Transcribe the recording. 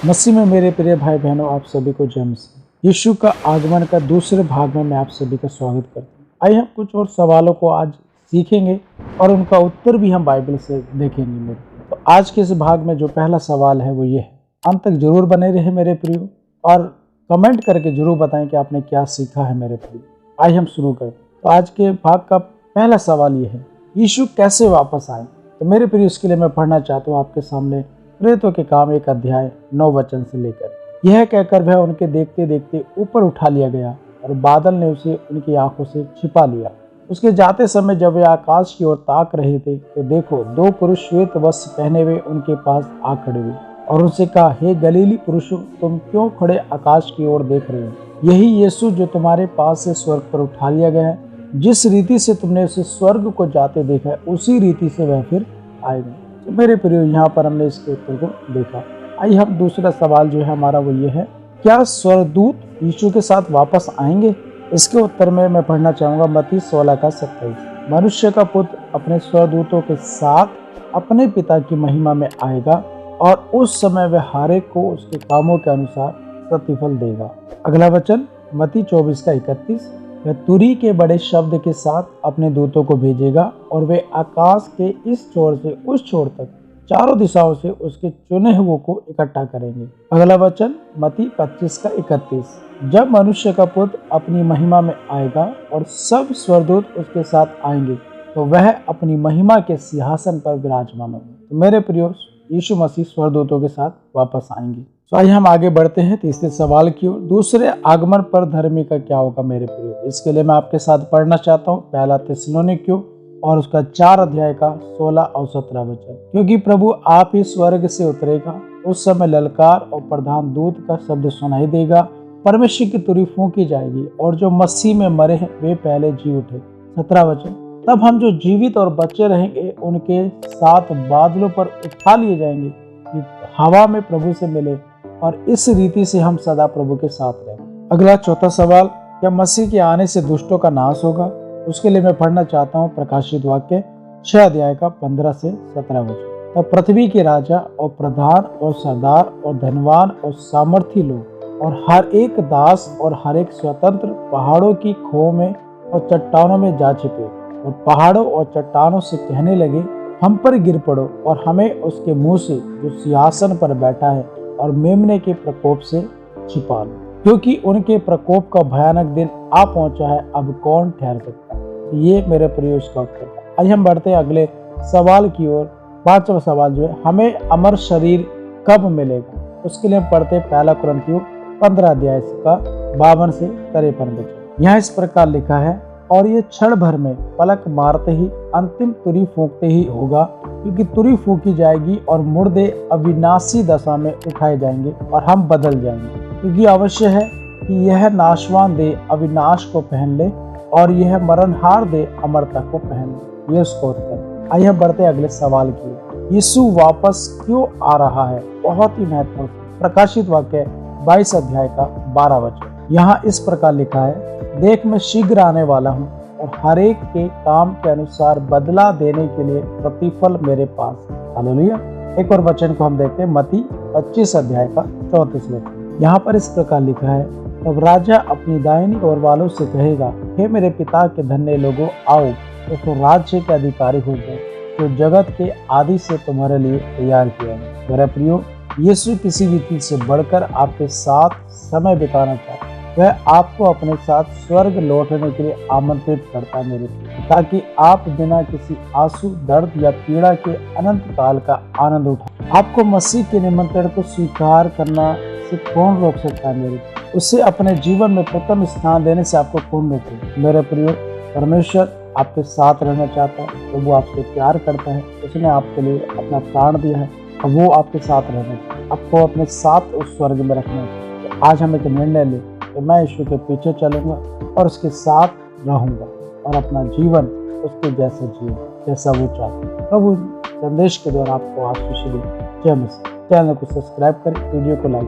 मसीह में मेरे प्रिय भाई बहनों, आप सभी को जय मसीह। यीशु का आगमन का दूसरे भाग में मैं आप सभी का स्वागत करता हूँ। आइए हम कुछ और सवालों को आज सीखेंगे और उनका उत्तर भी हम बाइबल से देखेंगे। तो आज के इस भाग में जो पहला सवाल है वो ये है। अंत तक जरूर बने रहे मेरे प्रियो और कमेंट करके जरूर बताएं कि आपने क्या सीखा है मेरे प्रियो। आइए हम शुरू करें। तो आज के भाग का पहला सवाल ये है, यीशु कैसे वापस आए। तो मेरे प्रियो, इसके लिए मैं पढ़ना चाहता हूँ आपके सामने प्रेरितों के काम 1 अध्याय 9 वचन से लेकर। यह कहकर वह उनके देखते देखते ऊपर उठा लिया गया और बादल ने उसे उनकी आंखों से छिपा लिया। उसके जाते समय जब वे आकाश की ओर ताक रहे थे तो देखो, 2 पुरुष श्वेत वस्त्र पहने हुए उनके पास आ खड़े हुए और उनसे कहा, हे गलीली पुरुषों, तुम क्यों खड़े आकाश की ओर देख रहे हो। यही यीशु जो तुम्हारे पास से स्वर्ग पर उठा लिया गया है, जिस रीति से तुमने उसे स्वर्ग को जाते देखा है, उसी रीति से वह फिर आएगा। तो मेरे प्रियो, यहाँ पर हमने इसके उत्तर को देखा। आइए हम दूसरा सवाल जो है हमारा वो ये है, क्या स्वर्गदूत यीशु के साथ वापस आएंगे। इसके उत्तर में मैं पढ़ना चाहूँगा मत्ती 16:27। मनुष्य का पुत्र अपने स्वर्गदूतों के साथ अपने पिता की महिमा में आएगा और उस समय वह हर एक को उसके कामों के अनुसार प्रतिफल देगा। अगला वचन मत्ती 24:31। वह तुरी के बड़े शब्द के साथ अपने दूतों को भेजेगा और वे आकाश के इस छोर से उस छोर तक चारों दिशाओं से उसके चुने हुओं को इकट्ठा करेंगे। अगला वचन मत्ती 25:31। जब मनुष्य का पुत्र अपनी महिमा में आएगा और सब स्वर्गदूत उसके साथ आएंगे तो वह अपनी महिमा के सिंहासन पर विराजमान होंगे। तो मेरे प्रियो, यीशु मसीह स्वर्गदूतों के साथ वापस आएंगे। तो आइए हम आगे बढ़ते हैं तीसरे सवाल की ओर। दूसरे आगमन पर धर्मी का क्या होगा मेरे प्रियो। इसके लिए मैं आपके साथ पढ़ना चाहता हूँ पहला थिस्सलुनीकियों और उसका 4 अध्याय का 16 और 17 वचन। क्योंकि प्रभु आप ही स्वर्ग से उतरेगा, उस समय ललकार और प्रधान दूत का शब्द सुनाई देगा, परमेश्वर की तुरही फूंकी जाएगी और जो मसीह में मरे हैं वे पहले जी उठे। 17 वचन। तब हम जो जीवित और बचे रहेंगे उनके साथ बादलों पर उठा लिए जाएंगे कि हवा में प्रभु से मिले और इस रीति से हम सदा प्रभु के साथ रहेंगे। अगला चौथा सवाल, क्या मसीह के आने से दुष्टों का नाश होगा। उसके लिए मैं पढ़ना चाहता हूँ प्रकाशित वाक्य 6 अध्याय का 15 से 17 वचन। तब पृथ्वी के राजा और प्रधान और सरदार और धनवान और सामर्थी लोग और हर एक दास और हर एक स्वतंत्र पहाड़ों की खो में और चट्टानों में जा छिपे और पहाड़ों और चट्टानों से कहने लगे, हम पर गिर पड़ो और हमें उसके मुंह से जो सिंहासन पर बैठा है और मेमने के प्रकोप से छिपा लो, क्योंकि उनके प्रकोप का भयानक दिन आ पहुंचा है। अब कौन ठहर सकता है। ये मेरे प्रिय उसका उत्तर है। आइए हम बढ़ते हैं अगले सवाल की ओर। 5वां सवाल जो है, हमें अमर शरीर कब मिलेगा। उसके लिए हम पढ़ते हैं पहला कुरिन्थियों 15 अध्याय का 52 से 53 वचन। यहाँ इस प्रकार लिखा है, और ये क्षण भर में पलक मारते ही अंतिम तुरही फूंकते ही होगा, क्योंकि तुरही फूंकी जाएगी और मुर्दे अविनाशी दशा में उठाए जाएंगे और हम बदल जाएंगे। क्योंकि अवश्य है कि यह नाशवान देह अविनाश को पहन ले और यह मरणहार देह अमरता को पहन ले। ये उसका उत्तर। आइए हम बढ़ते अगले सवाल की। यीशु वापस क्यों आ रहा है। बहुत ही महत्वपूर्ण। प्रकाशित वाक्य 22 अध्याय का 12 वचन। यहाँ इस प्रकार लिखा है, देख मैं शीघ्र आने वाला हूँ और हर एक के काम के अनुसार बदला देने के लिए प्रतिफल मेरे पास। हालेलुया। एक और वचन को हम देखते हैं मत्ती 25 अध्याय का 34 वचन। यहाँ पर इस प्रकार लिखा है, तब राजा अपनी दाहिनी ओर वालों से कहेगा, हे मेरे पिता के धन्य लोगों, आओ तो राज्य के अधिकारी हो जाए जो जगत के आदि से तुम्हारे लिए तैयार किया है। मेरा प्रियो, यीशु किसी भी चीज से बढ़कर आपके साथ समय बिताना चाहता है। वह आपको अपने साथ स्वर्ग लौटने के लिए आमंत्रित करता है मेरे, ताकि आप बिना किसी आंसू, दर्द या पीड़ा के अनंत काल का आनंद उठाएं। आपको मसीह के निमंत्रण को स्वीकार करना से कौन रोक सकता है मेरे। उसे अपने जीवन में प्रथम स्थान देने से आपको कौन रोके। मेरे प्रिय, परमेश्वर आपके साथ रहना चाहता है। तो वो आपसे प्यार करता है, उसने आपके लिए अपना प्राण दिया है और वो आपके साथ रहना चाहता है, आपको अपने साथ उस स्वर्ग में रखना है। तो आज हम एक निर्णय लें कि मैं यीशु के पीछे चलूंगा और उसके साथ रहूंगा और अपना जीवन उसके जैसे जीवन जैसा वो चाहता है। प्रभु संदेश के द्वारा आपको आशीष दे। जय मसीह। चैनल को सब्सक्राइब करें, वीडियो को लाइक